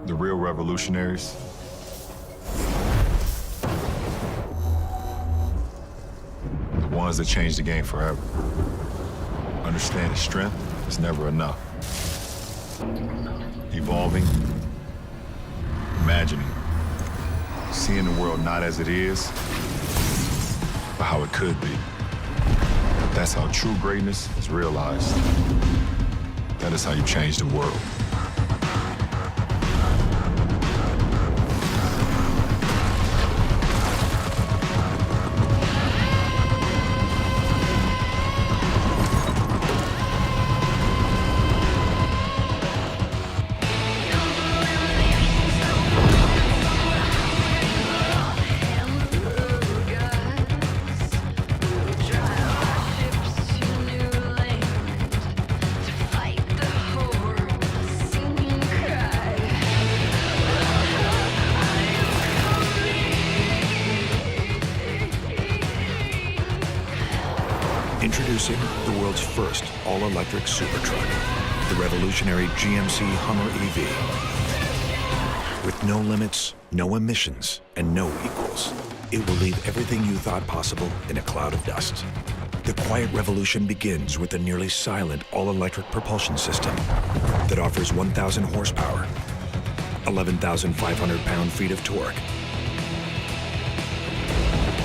The real revolutionaries the ones that change the game forever. Understanding strength is never enough. Evolving, imagining, seeing the world not as it is, but how it could be. That's how true greatness is realized. That is how you change the world. Introducing the world's first all-electric super truck, the revolutionary GMC HUMMER EV. With no limits, no emissions, and no equals, it will leave everything you thought possible in a cloud of dust. The quiet revolution begins with a nearly silent all-electric propulsion system that offers 1,000 horsepower, 11,500 pound-feet of torque.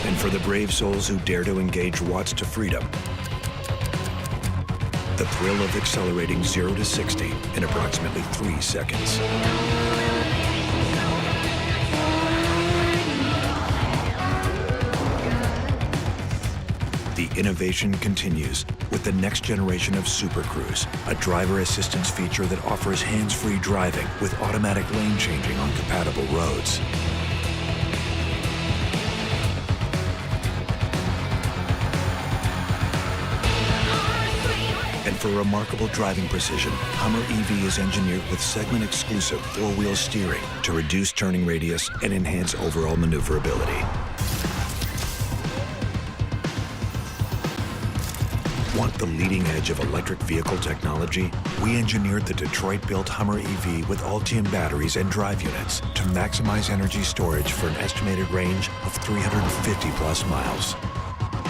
And for the brave souls who dare to engage watts to freedom, the thrill of accelerating 0 to 60 in approximately 3 seconds. The innovation continues with the next generation of Super Cruise, a driver assistance feature that offers hands-free driving with automatic lane changing on compatible roads. And for remarkable driving precision, HUMMER EV is engineered with segment-exclusive four-wheel steering to reduce turning radius and enhance overall maneuverability. Want the leading edge of electric vehicle technology? We engineered the Detroit-built HUMMER EV with Ultium batteries and drive units to maximize energy storage for an estimated range of 350-plus miles.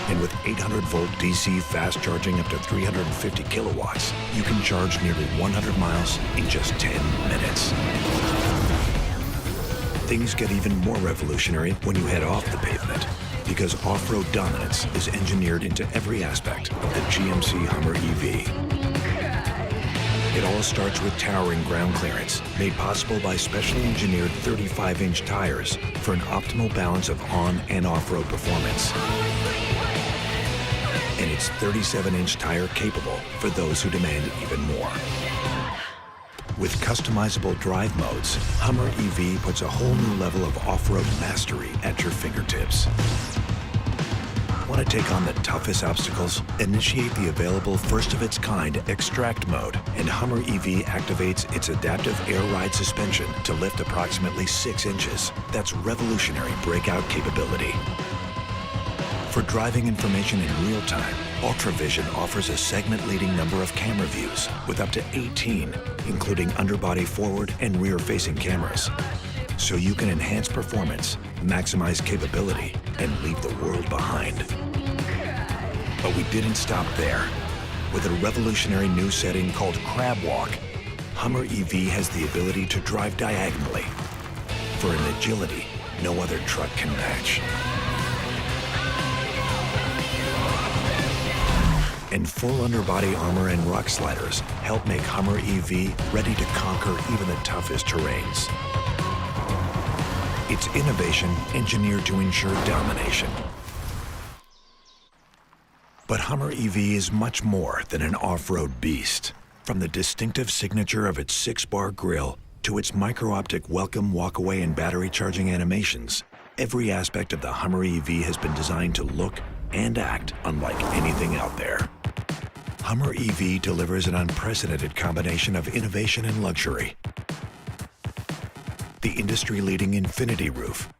And with 800-volt DC fast charging up to 350 kilowatts, you can charge nearly 100 miles in just 10 minutes. Things get even more revolutionary when you head off the pavement, because off-road dominance is engineered into every aspect of the GMC HUMMER EV. It all starts with towering ground clearance, made possible by specially engineered 35-inch tires for an optimal balance of on- and off-road performance. And it's 37-inch tire capable for those who demand even more. With customizable drive modes, HUMMER EV puts a whole new level of off-road mastery at your fingertips. Want to take on the toughest obstacles? Initiate the available first-of-its-kind Extract mode, and HUMMER EV activates its adaptive air ride suspension to lift approximately 6 inches. That's revolutionary breakout capability. For driving information in real time, UltraVision offers a segment-leading number of camera views with up to 18, including underbody forward and rear-facing cameras. So you can enhance performance, maximize capability, and leave the world behind. But we didn't stop there. With a revolutionary new setting called Crab Walk, HUMMER EV has the ability to drive diagonally for an agility no other truck can match. And full underbody armor and rock sliders help make HUMMER EV ready to conquer even the toughest terrains. It's innovation engineered to ensure domination. But HUMMER EV is much more than an off-road beast. From the distinctive signature of its 6-bar grille to its micro-optic welcome, walk-away, and battery charging animations, every aspect of the HUMMER EV has been designed to look and act unlike anything out there. HUMMER EV delivers an unprecedented combination of innovation and luxury. The industry-leading infinity roof,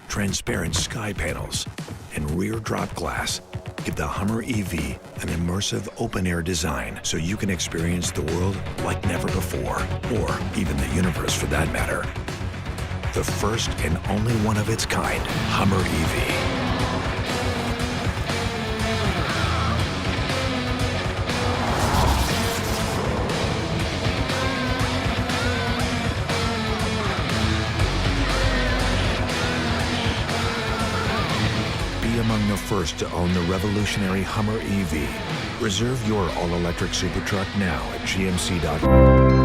transparent sky panels, and rear drop glass Give the Hummer EV an immersive open-air design so you can experience the world like never before, or even the universe for that matter. The first and only one of its kind, Hummer EV. Be among the first to own the revolutionary Hummer EV. Reserve your all-electric supertruck now at gmc.com.